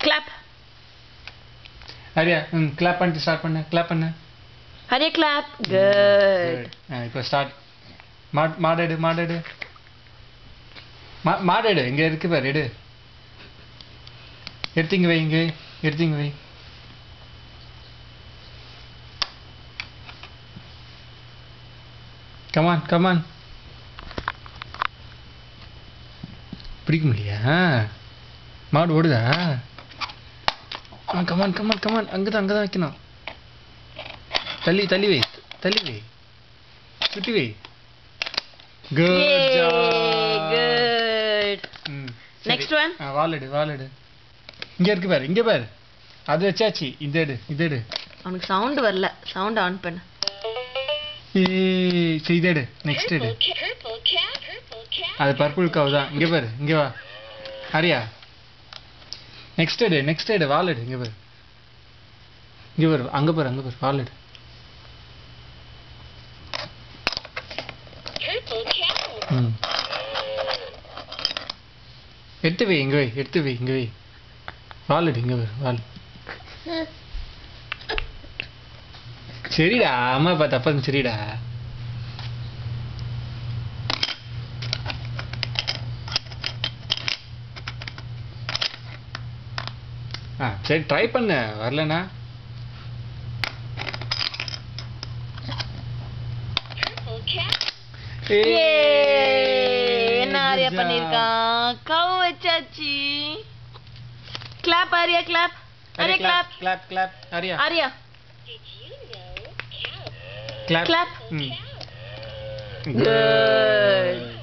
Clap. Arya, clap பண்ணிட்டு start பண்ணு. clap பண்ணு. Arya clap. Good. இப்போ ஸ்டார்ட். மாடெடு. மாடெடு இங்க இருக்கு பாரு எடு. எடுத்தீங்க வை இங்க. எடுத்தீங்க வை. Come on. பிடிக்க முடியா? மாடு ஓடுதா? come on. அங்கதான் வைக்கணும். தள்ளி வை. சுத்தி வை. Good job. Good. Next one. வாலெடு. இங்க பாரு. அது வச்சாச்சு. இது எடு. அவனுக்கு சவுண்ட் வரல. சவுண்ட் ஆன் பண்ணு. இது எடு. நெக்ஸ்ட் எடு. அது பர்பிள் கவ் தான். இங்க பாரு. இங்க வா. ஆரியா. நெக்ஸ்ட் எடு. வாலெடு. இங்க பாரு. அங்க பாரு. வாலெடு. எடுத்து வை இங்க வை. வாலெடு. இங்க பாரு. வால். சரிடா. அம்மா பார்த்தா அப்பா சரிடா. சரி ட்ரை பண்ண வரலனா என்ன ஆரியா பண்ணிருக்கான்? கவ் வச்சாச்சு. Clap Arya clap. Arya clap. Good.